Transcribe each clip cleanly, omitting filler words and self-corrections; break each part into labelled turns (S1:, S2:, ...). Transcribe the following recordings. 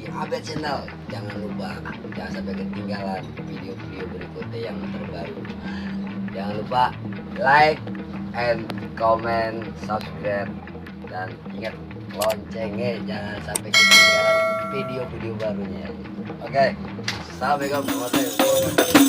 S1: AB Channel. Jangan lupa, jangan sampai ketinggalan video-video berikutnya yang terbaru. Jangan lupa like and comment, subscribe, dan ingat loncengnya, jangan sampai ketinggalan video-video barunya. Oke, assalamualaikum warahmatullahi.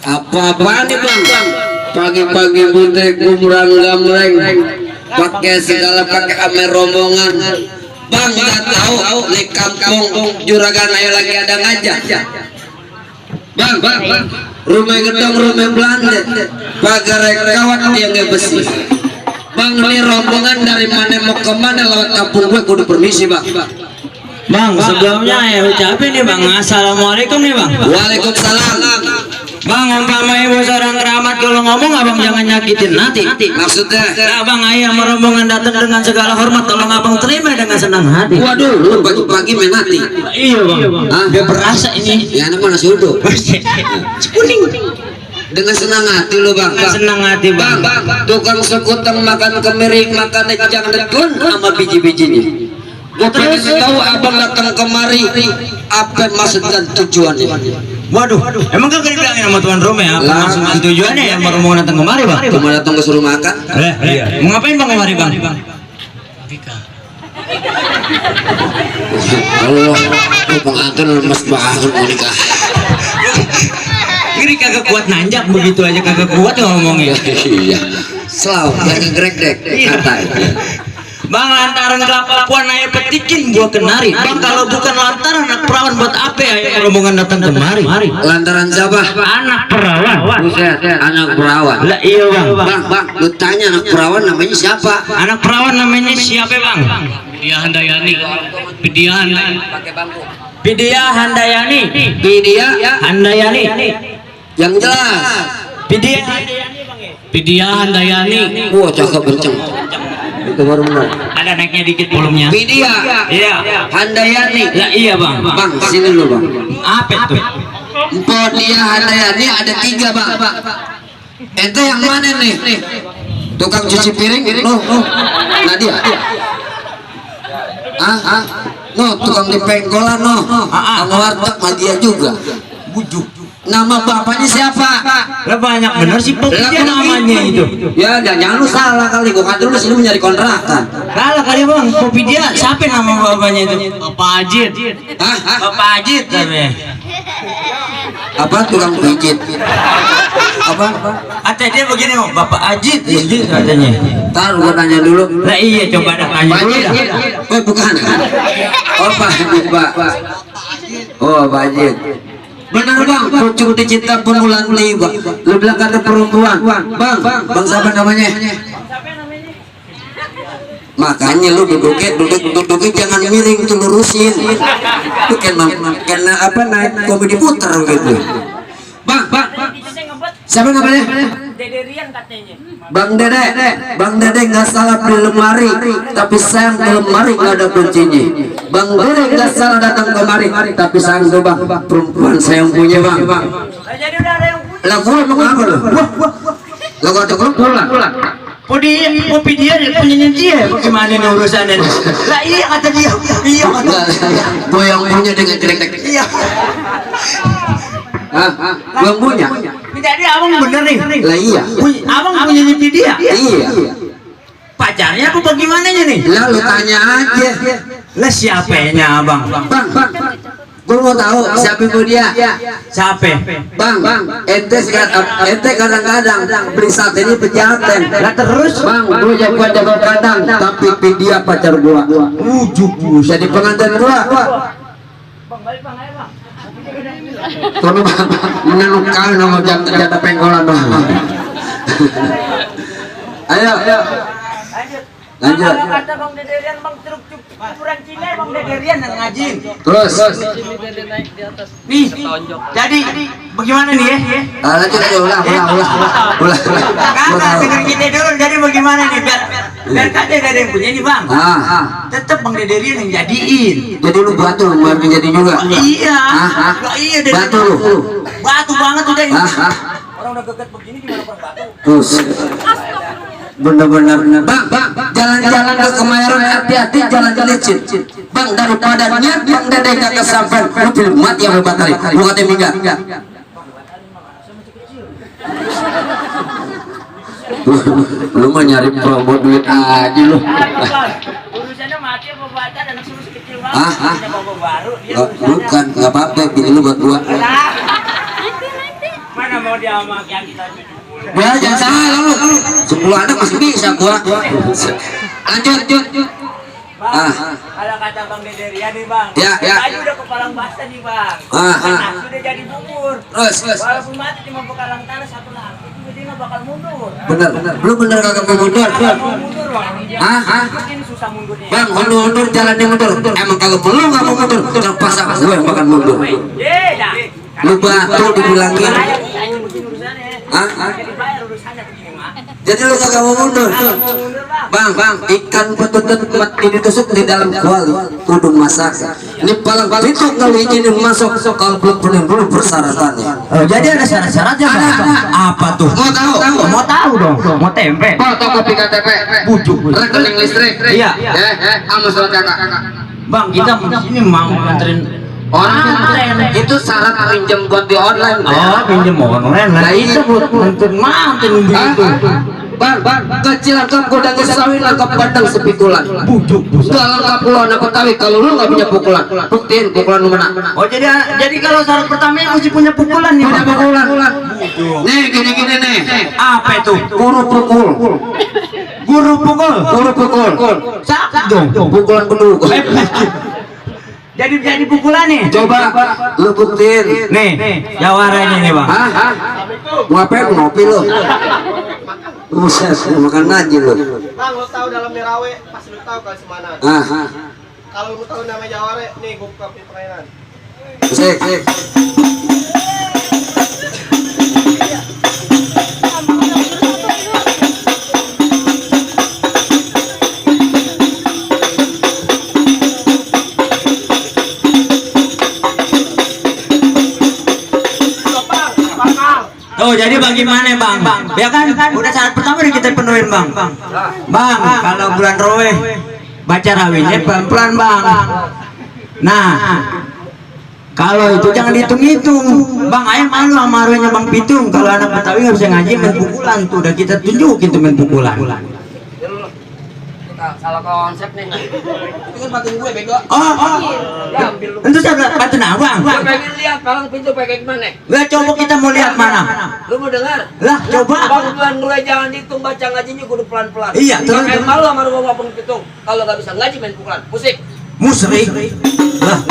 S1: Apa-apaan nih bang? Pagi-pagi butek kuburan gamreng, pakai segala pakai ame rombongan. Bang nggak tahu di kampung Juragan ayo lagi ada ngajak. Bang, rumah gedong rumah Belanda, pagar kawat yang nggak besi. Bang ini rombongan dari mana mau kemana lewat kampung gue kudu permisi bang.
S2: Bang, sebelumnya ya ucapin nih bang, assalamualaikum nih bang.
S1: Waalaikumsalam.
S2: Bang, umpama ibu seorang keramat kalau ngomong abang jangan nyakitin hati.
S1: Maksudnya?
S2: Nah, bang ayah merombongan datang dengan segala hormat, tolong abang terima dengan senang hati.
S1: Waduh, lu pagi-pagi main hati.
S2: Iya bang.
S1: Hah?
S2: Dia berasa ini.
S1: Ya anak mana sudu?
S2: Kuning.
S1: Dengan senang hati lu bang.
S2: Senang hati bang.
S1: Tukang sekutang makan kemiring, makan jangan dekun sama biji-bijinya. Gue pengen tahu abang datang kemari apa maksud dan tujuannya.
S2: Waduh, emang kan dibilangin sama tuan rumah ya? Maksud dan tujuannya ya merombongan datang kemari bang?
S1: Cuma datang ke suruh makan.
S2: Iya. Mau ngapain bang kemari bang?
S1: Allah, pengantin lemes banget mau nikah.
S2: Ini kagak kuat nanjak begitu aja kagak kuat ngomongnya.
S1: Iya. Selalu jangan gegrek-grek kata.
S2: Bang, lantaran kelapa puan ayah petikin gua kenari. Bang, kalau bukan lantaran anak perawan buat apa ya rombongan datang kemari?
S1: Lantaran siapa?
S2: Anak perawan.
S1: Buset, anak perawan.
S2: Lah iya bang.
S1: Bang, lu tanya anak perawan namanya siapa?
S2: Anak perawan namanya siapa bang?
S3: Pidia Handayani. Pidia Handayani.
S2: Pidia Handayani.
S1: Pidia
S2: Handayani.
S1: yang jelas.
S2: Pidia.
S3: Pidia Handayani.
S1: Wah, cakep kenceng. Itu baru benar.
S2: Ada naiknya dikit volumenya.
S1: Pidia.
S2: Iya.
S1: Handayani.
S2: Lah iya bang.
S1: Bang, sini dulu bang.
S2: Apa itu?
S1: Empok dia Handayani ada 3 bang. Ente yang mana nih? Tukang cuci piring? No. Nadia. No, tukang di pengkolan no. Sama warteg Nadia juga.
S2: Bujuk.
S1: Nama bapaknya siapa?
S2: Lah banyak bener sih Pidia namanya itu.
S1: Ya jangan lu salah kali, gua kan dulu sini mencari kontrakan.
S2: Kalah kali bang, Pidia siapa nama bapaknya itu?
S3: Bapak Ajit.
S1: Hah?
S2: Bapak Ajit tapi.
S1: Apa tukang pijit? Apa?
S2: Kata dia begini, Bapak Ajit, katanya.
S1: Ntar gua tanya dulu.
S2: Lah iya coba ada tanya dulu dah.
S1: Bukan. Oh Pak Ajit, Pak. Oh Pak Ajit. Benar bang, pucuk dicinta pemulan tiba. Lu bilang kata perempuan. Bang siapa namanya? Makanya lu duduknya jangan miring, tuh lurusin. Itu karena apa naik komedi puter gitu. Bang, siapa namanya?
S4: Dederian katanya.
S1: Bang Dede nggak salah beli lemari, tapi sayang di lemari nggak ada kuncinya. Bang Dede nggak salah datang kemari, tapi sayang tuh bang, perempuan saya yang punya bang.
S4: Nah, jadi udah ada yang punya.
S1: Lah gua mau apa lu? Lah gua tuh pulang.
S2: Kopi dia punya dia, bagaimana nih urusannya? Lah iya kata dia, iya kata.
S1: Gua yang punya dengan jelek.
S2: Iya.
S1: Hah? Gua punya.
S2: Jadi abang bener nih.
S1: Lah iya.
S2: Abang punya dia.
S1: Iya.
S2: Pacarnya apa bagaimana nih?
S1: Lah lu tanya aja.
S2: Lah siapanya abang?
S1: Bang. Gua mau tahu siapa itu dia.
S2: Siapa?
S1: Bang, ente kadang-kadang beli sate ini pejaten.
S2: Lah terus?
S1: Bang, gua jago kadang, tapi dia pacar gua.
S2: Ujuk
S1: Jadi pengantin gua.
S4: Bang, balik bang, ayo bang.
S1: Tolong bang, menentukan nomor jatah pengkolan bang. Ayo. Lanjut.
S4: Kalau kata Bang Dederian, Bang truk ukuran Cina, Bang Dederian yang ngajin.
S1: Terus.
S2: Nih, jadi bagaimana nih ya?
S1: Lanjut ulang.
S2: Kakak dengar kita dulu, jadi bagaimana nih biar kakak ada yang punya nih bang. Tetap Bang Dederian yang jadiin.
S1: Jadi lu batu biar menjadi juga.
S2: Iya. Iya deh.
S1: Batu lu.
S2: Batu banget udah ini.
S4: Orang udah geget begini gimana perang batu?
S1: Terus. Benar-benar bang, jalan-jalan ke Kemayoran hati-hati, jalan licin. Bang, daripada niat Bang Dede gak kesampean, lu pilih mati yang batari. Lu kata minggat. Lu mau nyari promo duit aja lu.
S4: Urusannya mati apa baca dan suruh kecil banget. Punya bawa baru dia
S1: Bukan, nggak apa-apa, pilih lu buat gua.
S4: Mana mau dia sama yang kita cucu.
S1: Ya jangan salah lu. 10 anak masih bisa gua. Lanjut.
S4: Bang, kalau kata Bang Dederian nih bang,
S1: Ya.
S4: tadi udah kepalang basah nih bang, sudah jadi bubur.
S1: Terus.
S4: Walaupun mati cuma bekalang tanah satu lagi, itu dia nggak bakal mundur.
S1: Bener. Lu bener kagak mau mundur?
S4: Kalau mau mundur bang, ini susah mundurnya.
S1: Bang, mundur jalannya mundur. Emang kalau lu nggak mau mundur, terpaksa gue yang bakal mundur.
S4: Dah.
S1: Lu batu dibilangin.
S4: Saya begini urusannya. Jadi bayar urusannya begini mah.
S1: Jadi lu kagak mau mundur.
S4: Mau mundur bang.
S1: Bang, ikan betutan mati ditusuk di dalam kuali, tudung masak. Ini palang itu kalau izinin masuk, kalau belum belum persyaratannya.
S2: Oh, jadi ada syarat-syaratnya bang? Apa tuh?
S1: Mau tahu?
S2: Mau tahu dong? Mau tempe?
S1: Fotokopi KTP,
S2: Bujuk.
S1: rekening listrik.
S2: Iya.
S1: Sama surat kakak.
S2: Bang, kita ini mau nganterin
S1: Orang itu syarat pinjam konti online.
S2: Oh, pinjam online. Nah, itu buat nganterin mantin begitu.
S1: Bang, kecil lengkap gudang sawi lengkap padang sepikulan.
S2: Bujuk.
S1: Gak lengkap lu anak Betawi kalau lu nggak punya pukulan. Buktiin pukulan lu mana?
S2: Oh, jadi kalau syarat pertama mesti punya pukulan nih.
S1: Punya
S2: Bang.
S1: pukulan. Nih gini nih.
S2: Apa itu?
S1: Guru pukul.
S2: Guru pukul.
S1: Sakit dong. Pukulan beduk.
S2: Jadi pukulan nih.
S1: Coba lu buktiin.
S2: Nih, jawarannya nih bang.
S1: Hah? Mau apa? Ngopi lu. Buset, makan aja lu.
S5: Bang, lu tahu dalam Merawe, pasti lu tahu kali semana. Kalau lu tahu nama Jaware, nih gue buka pintu permainan.
S1: Sik.
S2: Oh, jadi bagaimana bang? Ya kan, udah syarat pertama udah kita penuhin bang. Bang, kalau bulan Rowe baca rawinnya pelan-pelan bang. Nah, kalau itu jangan dihitung-hitung. Bang, ayah malu sama rawinnya bang Pitung. Kalau anak Betawi nggak bisa ngaji main pukulan tuh, udah kita tunjukin tuh main pukulan.
S4: Salah konsep nih. Itu kan patung gue bego.
S2: Itu saya bantu abang.
S4: Gue pengen lihat palang pintu pakai gimana?
S2: Lah coba kita mau lihat mana?
S4: Lu mau dengar?
S2: Lah coba.
S4: Bang bulan mulai jangan dihitung baca ngajinya kudu pelan-pelan.
S2: Iya, terus.
S4: Main malu sama lu bawa pitung. Kalau nggak bisa ngaji main pukulan, musik.
S2: Musrik. Lah.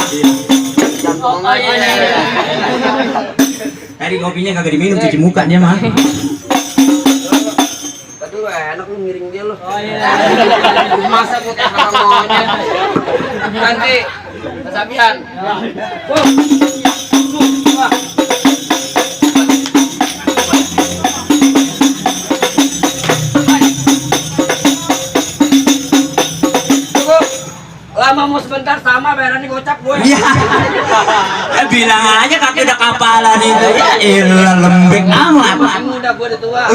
S2: Tadi kopinya kagak diminum, cuci muka dia mah.
S4: Aduh enak lu miring dia lu. Masa gua kayak orang maunya. Ganti. Kesabian. mah bayarannya gocap gue.
S2: Iya. Bilang aja kaki udah kapalan itu. Ya elah lembek amat.
S4: Udah gue udah tua.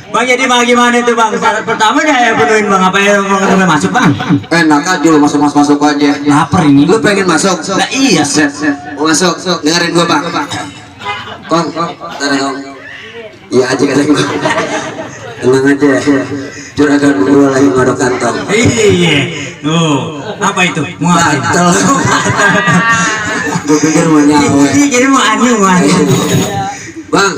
S2: Bang jadi bang gimana itu bang? Syarat pertama udah ya penuhin bang. Apa yang mau ketemu masuk bang?
S1: Enak aja lu masuk aja.
S2: Lapar ini.
S1: Lu pengen masuk?
S2: Lah iya.
S1: Set. Mau masuk. Dengerin gua, Bang. Kong. Iya aja kata gua. Tenang aja. Juragan gua lagi ngodok kantong.
S2: Iya. Apa itu? Mau apa?
S1: Batal. Gua pikir mau nyawa.
S2: Iya, jadi mau anu.
S1: Bang.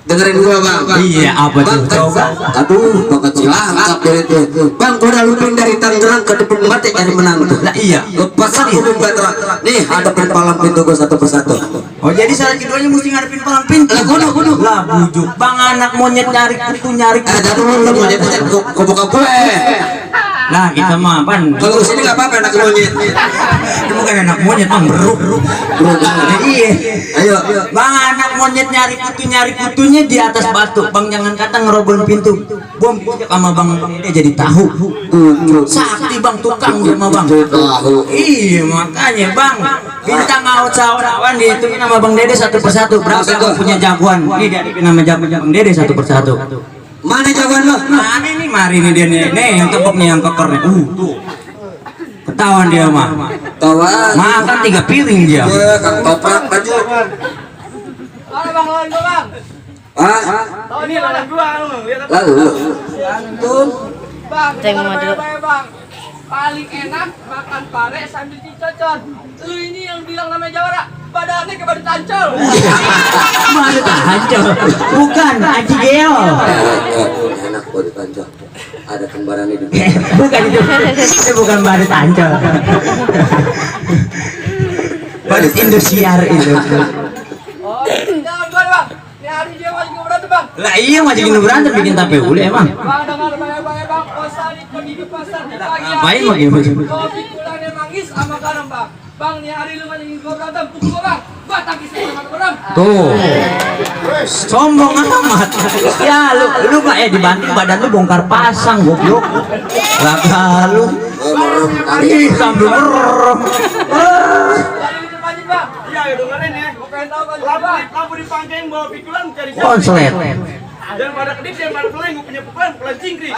S1: Dengerin gua, Bang.
S2: Iya, apa tuh?
S1: Coba. Aduh, kok kecil angkat dari itu. Bang, gua udah lupin dari Tangerang ke depan mati cari menang tuh.
S2: Lah iya.
S1: Lepas aku buat nih hadapin palang pintu gua satu persatu.
S2: Oh jadi syarat keduanya mesti ngadepin palang pintu.
S1: Lah kudu.
S2: Lah bujuk. Bang anak monyet nyari kutu nyari.
S1: Aduh, lu monyet kok buka gue.
S2: Lah kita mah pan.
S1: Kalau sini nggak apa-apa anak monyet.
S2: Itu bukan anak monyet bang bro. Iya.
S1: Ayo.
S2: Bang anak monyet nyari kutunya di atas batu. Bang jangan kata ngerobol pintu. Bom sama bang dia jadi tahu. Sakti bang tukang sama bang.
S1: Tahu.
S2: Iya makanya bang. Bintang awan itu nama bang Dede satu persatu. Berapa yang punya jagoan? Ini dia nama jagoan bang Dede satu persatu.
S1: Mana jagoan lo?
S2: Mana ini mari nih dia nih yang tepuk nih yang koker nih. Tuh. Ketahuan dia mah.
S1: Tawan.
S2: Makan 3 piring dia.
S1: Kang toprak baju.
S4: Mana bang lawan gue bang?
S1: Ah,
S4: Oh ini lawan gue lihat apa?
S1: lalu.
S4: Bang,
S6: Tengok madu.
S4: bang. Paling enak makan pare sambil dicocor. Lu ini yang bilang namanya Jawara. Badannya kayak badut ancol.
S2: Mana tancol? Bukan Aji Geo.
S1: Enak buat dipancok. Ada kembarannya di
S2: Bukan itu. Itu bukan badut ancol. Badut Indosiar itu.
S4: Oh, jangan gue bang. Ini hari dia masih berantem bang.
S2: Lah iya majuin berantem bikin tape ule emang.
S4: Bang dengar baik-baik bang. Kosan pergi ke pasar di pagi.
S2: Ngapain mau gimana?
S4: Kopi pulangnya manggis sama garam bang. Bang nih hari lu ngajakin gue berantem. Pukul gue bang. Gua tangkis sama orang.
S2: Tuh. Sombong amat. Ya lu gak dibantu badan lu bongkar pasang goblok. Lah lu. Ih sambil merem.
S4: Dari itu lanjut bang.
S5: Iya, dengerin ya.
S4: Gue pengen tahu kan
S5: Lampu dipangkain bawa pikulan cari siapa?
S2: Konslet.
S5: Dan pada kedip dan pada peleng gue punya pukulan cingkri.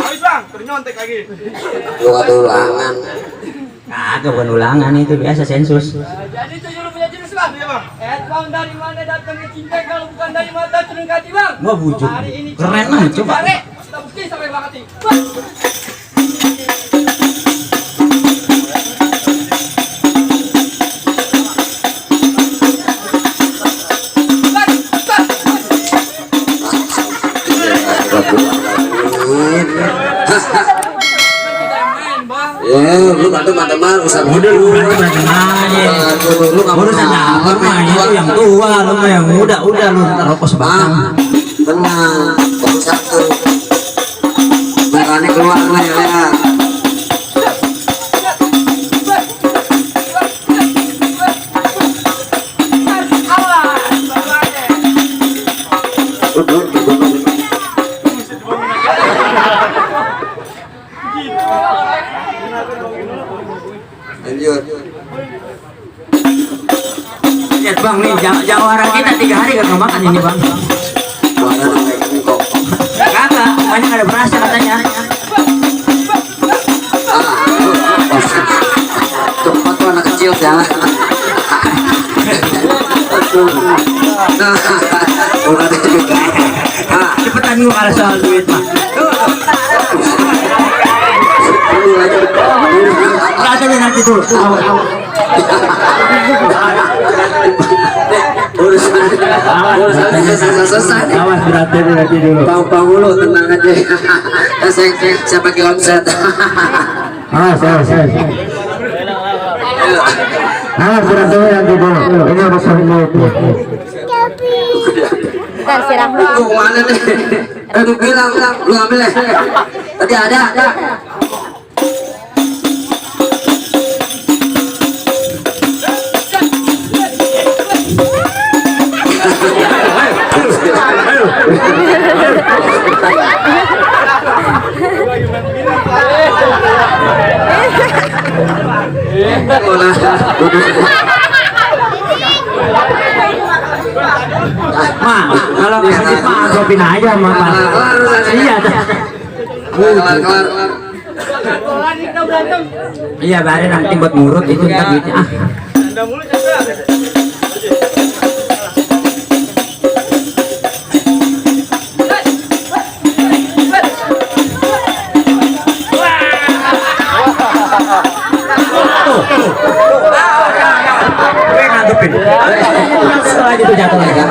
S5: Habis bang, ternyontek lagi.
S1: Lu ada ulangan.
S2: Kagak bukan ulangan itu biasa sensus.
S4: Jadi tujuh lu punya jurus bang.
S5: Iya bang.
S4: Bang dari mana datang ke cinta kalau bukan dari mata curung hati bang.
S2: Wah bujuk.
S4: Hari ini
S2: Keren banget coba.
S4: Kita bukti sampai bakati. Bang.
S1: Ya, lu berantem mah urusan
S2: Udah lu berantem aja.
S1: Lu nggak
S2: Urusan apa mah itu yang tua lu mah yang muda udah lu ntar rokok sebatang.
S1: Tenang, baru satu. Merahnya keluar lah ya. Lanjut.
S2: Lihat bang nih jawara kita 3 hari gak makan ini bang.
S1: Mana kayak gini kok.
S2: Kagak, banyak ada berasnya katanya.
S1: Cepat tuh anak kecil ya. Nah, udah ada juga.
S2: Cepetan gua kalau soal duit mah. Rasa deh nanti dulu.
S1: Urusan selesai.
S2: Awas berarti nanti dulu.
S1: Pang dulu, tenang aja. Saya pakai omset.
S2: Awas. Berarti nanti dulu. Ini urusan duit.
S6: Bentar si Rahma.
S1: Lu kemana nih? Aduh bilang, lu ambil ya. Tadi ada.
S2: lengkapin aja sama Pak. Iya.
S1: Kelar.
S2: Iya, bare nanti buat ngurut itu ntar duitnya. Ah. Nganggepin. Setelah itu jatuh lagi.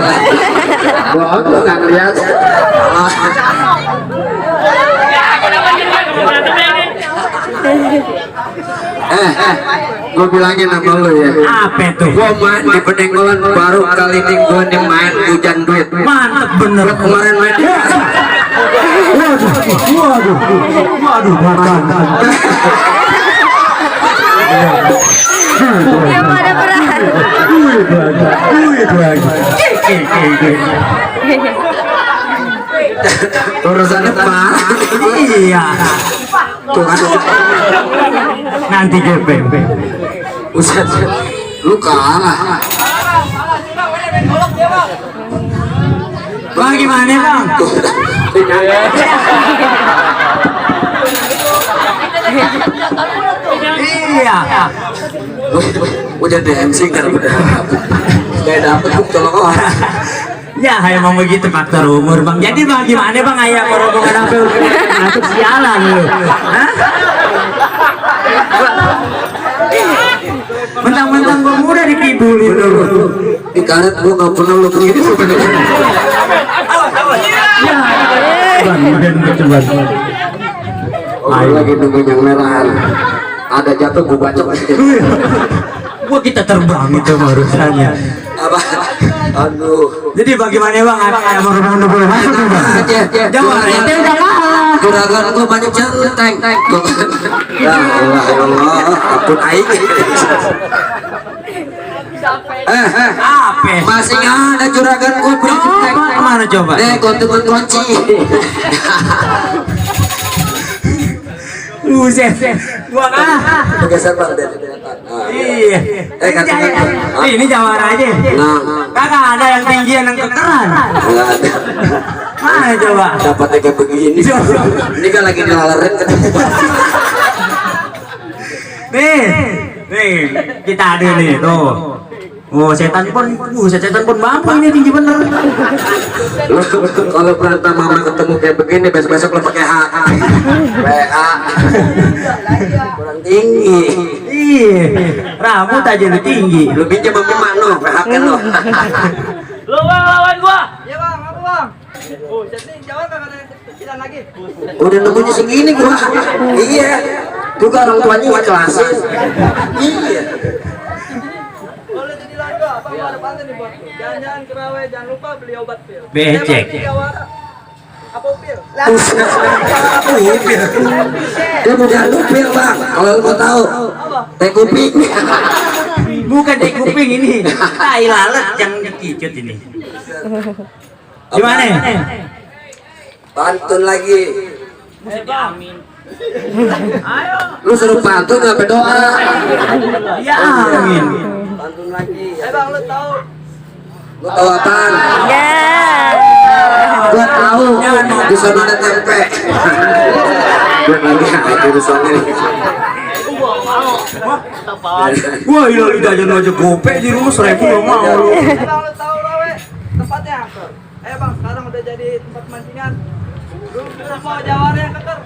S1: Bohong lu nggak ngeliat. Gue bilangin sama lu ya.
S2: Apa itu?
S1: Gue main di Penenggolan baru kali ini gue nih main hujan duit.
S2: Mantep bener.
S1: Kemarin main di
S2: Waduh, makan.
S6: Ya pada perah.
S1: urusannya parah.
S2: Iya.
S1: Tuh kan.
S2: Nanti gepeng.
S1: Buset, lu kalah.
S2: Bang gimana bang? Iya.
S1: Udah MC kan udah. Gak dapet tolong orang.
S2: Ya, emang begitu faktor umur bang. Jadi bang gimana bang ayah rombongan apa masuk sialan lu? Hah? Mentang-mentang gua muda dikibulin lu.
S1: Dikaret gua gak pernah lu begini sebenarnya.
S2: Ya, bang, coba.
S1: Ayo lagi nunggu yang merah. Ada jatuh gua bacok aja.
S2: Gua kita terbang itu barusannya.
S1: Apa? Aduh.
S2: Jadi bagaimana bang ayah rombongan boleh masuk nih bang? Jangan itu udah kalah.
S1: Juragan gua banyak centeng. Ya Allah, ampun aing.
S2: Apa?
S1: Masih ada juragan gua punya centeng.
S2: Mana coba?
S1: Kunci.
S2: Buset, gua kalah.
S1: Bergeser bang dari
S2: Iya. Ini jawara aja.
S1: Nah,
S2: Kakak ada yang tinggian yang kekeran.
S1: nggak ada.
S2: Mana coba?
S1: Dapatnya kayak begini. Ini kan lagi dilalerin ketemu.
S2: Nih, kita ada nih tuh. Oh setan pun mampu ini tinggi bener.
S1: Lu kalau berantem mama ketemu kayak begini besok-besok lo pakai HA. WA. Kurang tinggi.
S2: Iya, rambut aja lu tinggi.
S1: Lu pinjam sama emak lu, PHK lu.
S4: Lu bang lawan gua.
S5: Iya bang, aku bang. Oh, jadi jawab kagak ada yang kecilan lagi.
S1: Udah nemunya segini gua. Iya. Juga orang tuanya ngekelasin. Iya.
S5: Boleh jadi lawan gua, abang gua ada pantun nih buat lu. Jangan kerawe, jangan lupa beli obat pil.
S2: Becek.
S5: Apa pil?
S1: Dia udah lupil bang. Kalau lu mau tahu, teh kuping.
S2: Bukan di kuping ini. Tai lalat yang dikicut ini. Gimana?
S1: Pantun lagi.
S4: Amin.
S1: Lu suruh pantun nggak berdoa.
S2: Ya amin.
S1: Pantun lagi.
S5: Bang, lu tahu
S1: Lu tahu apaan?
S6: Ya.
S1: Gua tahu. Di sana ada tempe. Gua lagi ada di sana.
S2: Wah iya jajan aja gope di rumah 1.000 lo mau.
S5: bang, lu tahu rawe tempatnya. Ayo bang, sekarang udah jadi tempat mancingan. Lu mau jawara yang keker.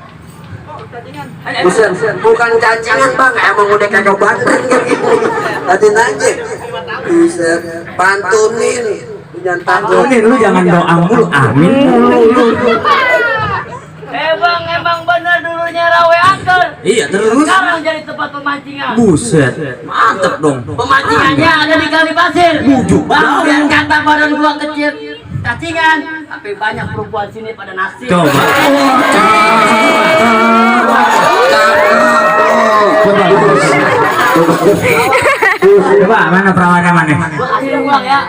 S5: Oh, cacingan.
S1: Buset, bukan cacingan bang, emang udah kagak banten gitu. Tadi aja. Buset, pantunin. Jangan pantun.
S2: Nih lu jangan doa mulu, amin mulu.
S4: Bang, emang bener dulunya rawe angker.
S2: Iya terus.
S4: Sekarang jadi tempat pemancingan.
S2: Buset, mantep dong.
S4: Pemancingannya ada di kali pasir. Bang, yang kata badan gua kecil cacingan, tapi banyak perempuan sini pada naksir.
S2: Coba. Coba mana perawannya mana?
S4: Gua kasih lu pulang ya.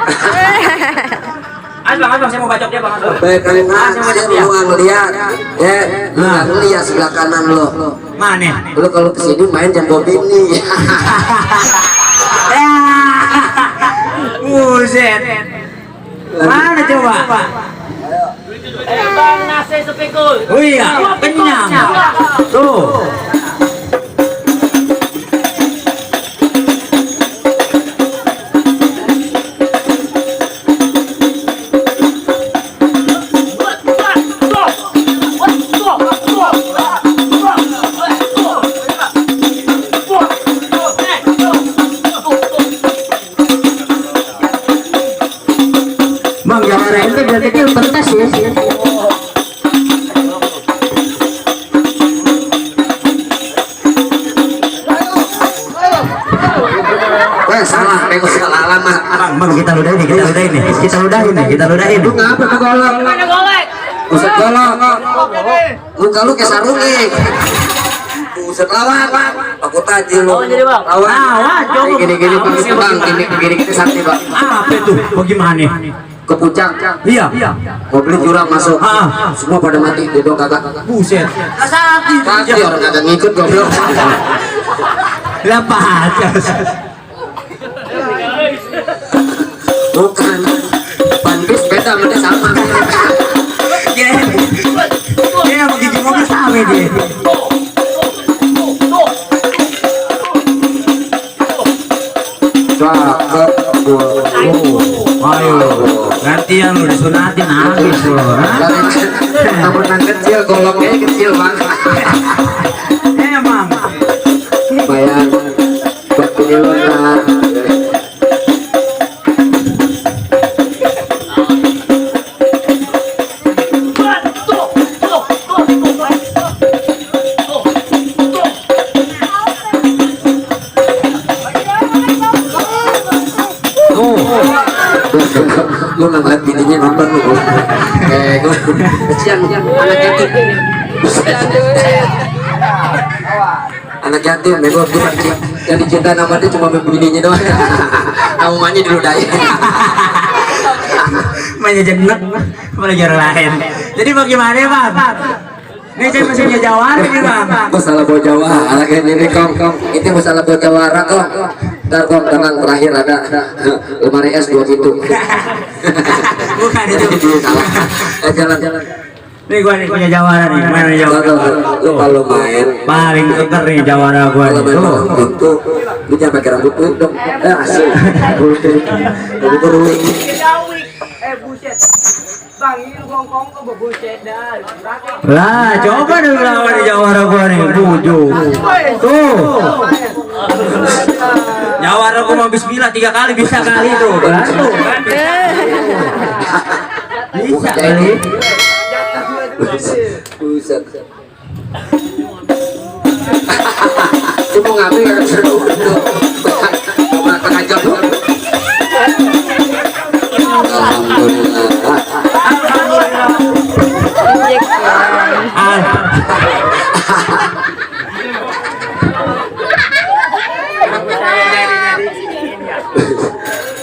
S2: Bang, saya mau bacok dia bang.
S1: Baik kali ngasih lu nggak ngeliat. Ya, lu nggak ngeliat sebelah kanan lu.
S2: Mana?
S1: Lu kalau kesini main jangan bawa bini.
S2: Buset. Mana coba?
S4: Bang nasi sepikul.
S2: Oh iya, kenyang. Tuh. Bang, jawara itu dari kecil pentas ya.
S1: Wah, salah, bego salah alamat.
S2: Bang, kita ludahin nih. Kita ludahin.
S1: Lu ngapa tuh golok?
S4: Mana golek?
S1: Buset golok. Muka lu kayak sarung nih. Buset lawan. Aku tajil lu.
S4: Lawan jadi, Bang.
S2: Lawan, coba.
S1: Gini-gini bang, gini sakti bang.
S2: Apa itu? Bagaimana?
S1: Ke puncak.
S2: Iya.
S1: Mobil jurang masuk.
S2: Ah.
S1: Semua pada mati. Dia dong kagak.
S2: Buset.
S1: Sakti orang kagak ngikut goblok.
S2: Lepas.
S1: Bukan. Bandus beda beda sama.
S2: Dia begitu mobil sama dia.
S1: Cakep.
S2: Ayo, gantian lu disunatin habis lu.
S1: Namun yang kecil, goloknya kecil banget.
S2: Emang.
S1: Lumayan. Buat penyeluruhan. Lu nggak ngeliat bininya nonton lu. Gue kesian anak yatim. Anak yatim, bego gue yang dicinta nama dia cuma bininya doang. Namanya diludahin.
S2: Mainnya jenek, belajar lain. Jadi bagaimana bang? Ini saya masih punya jawara nih bang.
S1: Masalah bawa Jawa, anak ini kong. Itu masalah bawa jawara kong. Ntar kong tenang terakhir ada lemari es 2 pintu.
S2: Bukan itu.
S1: Salah. Jalan.
S2: Nih gua nih punya jawara nih. Mana jawara?
S1: Lu kalau main
S2: Paling keker nih jawara gua nih.
S1: kalau main
S2: Tuh.
S1: itu lu jangan pakai rambut lu dong. Asli. Jadi keruing.
S5: Buset. Bang, ini gongkong tuh buset dah.
S2: Lah, coba dulu lawan di jawara gua nih, bujuk. Tuh. Jawara gua mau bismillah 3 kali bisa kali tuh. Tuh. Bisa kali.
S1: Buset. Lu mau ngambil kan seru. Tengah jam.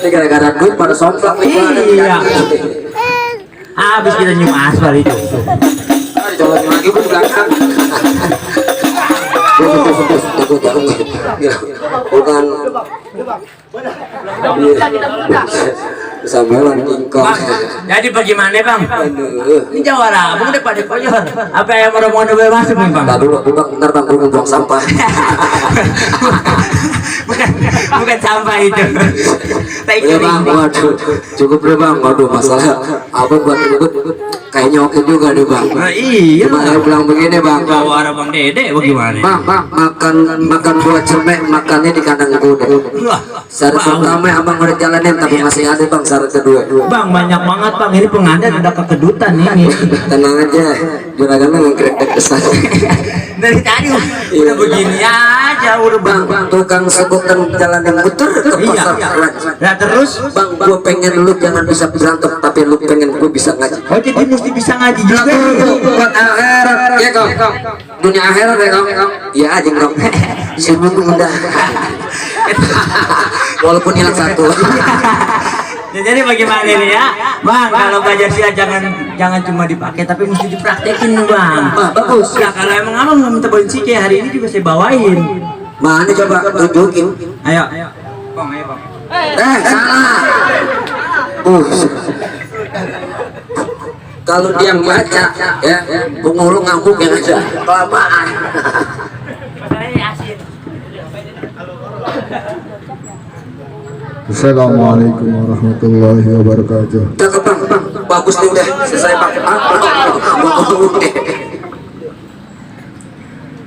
S1: Ini gara-gara duit pada somplak nih.
S2: Iya. Habis kita nyium aspal itu.
S1: Dicolongin lagi pun belakang. Bukan sambalan kingkong.
S2: Bang, jadi bagaimana bang?
S1: Aduh.
S2: Ini jawara, abang udah pada koyor. Apa yang mau boleh masuk nih bang?
S1: Ntar dulu, bang, ntar bang, gue buang sampah.
S2: bukan sampah itu.
S1: Iya bang, waduh, cukup deh bang, waduh masalah apa buat ribut kayak nyokit juga nih bang.
S2: Nah, iya.
S1: Cuma saya bilang begini bang,
S2: Jawara bang Dede bagaimana?
S1: bang, makan buah cermek, makannya di kandang kuda.
S2: Wah,
S1: Syarat pertama abang udah jalanin, tapi masih ada bang syarat kedua.
S2: bang banyak banget bang, ini pengantin ada kekedutan ini.
S1: Tenang aja, juragan lu ngekrek besar.
S2: Dari tadi udah begini aja, udah bang.
S1: Bang, tukang sebutan jalan yang muter ke pasar.
S2: Nah terus,
S1: Bang, gue pengen lu jangan bisa berantem, tapi lu pengen gue bisa ngaji.
S2: oh jadi mesti bisa ngaji juga.
S1: Buat akhirat, ya kong. Dunia akhirat ya kong. Ya aja kong. Semua udah. Walaupun hilang satu.
S2: Ya, jadi bagaimana nih ya, bang? Kalau belajar silat jangan cuma dipakai, tapi mesti dipraktekin nih bang.
S1: Bagus.
S2: Ya kalau emang abang mau minta bawain sih kayak hari ini juga saya bawain.
S1: Mana coba tunjukin.
S2: Ayo, bang, ayo bang.
S1: Salah. Kalau dia baca ya, penghulu ngangguk yang aja kelamaan.
S6: Assalamualaikum warahmatullahi wabarakatuh.
S1: Cakep bang, bagus nih udah selesai bang.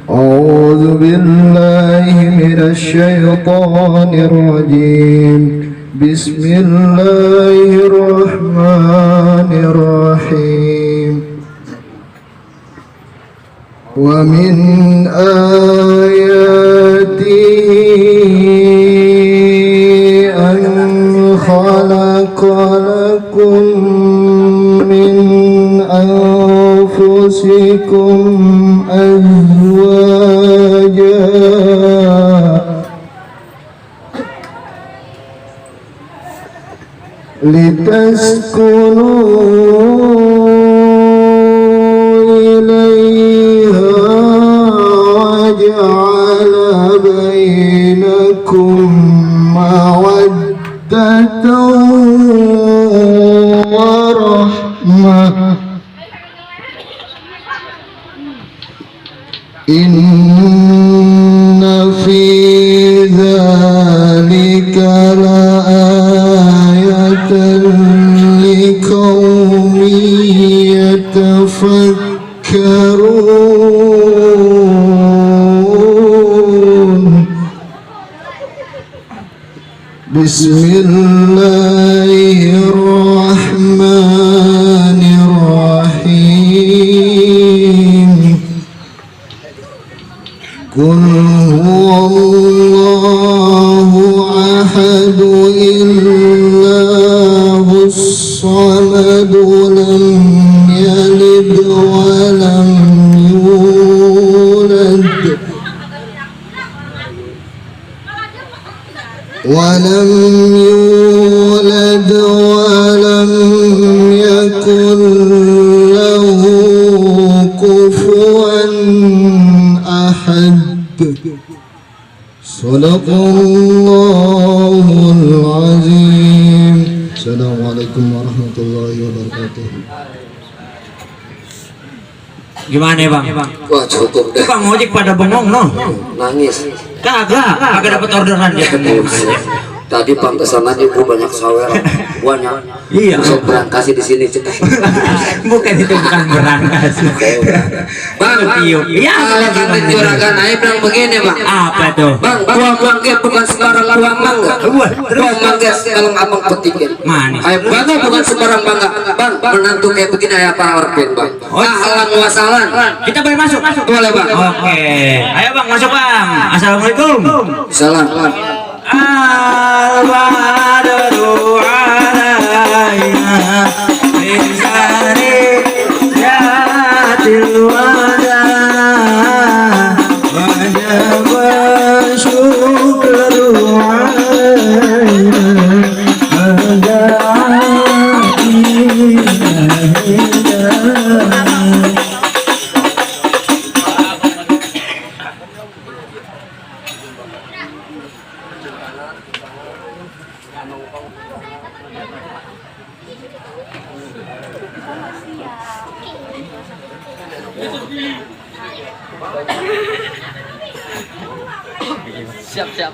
S6: أعوذ بالله من الشيطان الرجيم. بسم الله الرحمن الرحيم. ومن آياته أن خلق لكم من أنفسكم أزواجا لتسكنوا إليها وجعل بينكم مودة ورحمة إن في ذلك لآية لقوم يتفكرون. بسم الله الرحمن الرحيم. قل هو الله أحد الله الصمد لم يلد ولم يولد ولم يكن له كفوا أحد. صدق الله العظيم. السلام عليكم ورحمة الله وبركاته.
S2: Gimana bang?
S1: Wah cukup dah.
S2: Bang ojek pada bengong no?
S1: Nangis.
S2: Kagak dapat orderan ya.
S1: Tadi bang kesana ibu banyak sawer, banyak.
S2: Iya.
S1: Saya berangkasi di sini cetak.
S2: Bukan itu bukan berangkas.
S1: Bang,
S2: Tiup. Iya.
S1: kalau kata juragan Aib bilang begini bang.
S2: Apa tuh?
S1: Bang, buah mangga bukan sembarang buah mangga. Buah mangga kalau abang petikin.
S2: Manis.
S1: Aib bangga bukan sembarang bangga. Bang, menantu kayak begini ayah parpin bang. Ahlan wasalan.
S2: Kita boleh masuk?
S1: Boleh bang.
S2: Oke. Ayo bang masuk bang. Assalamualaikum.
S1: Salam.
S2: Al-Badru alaina min sariyatil wada wajaba syukru alaina
S4: Siap.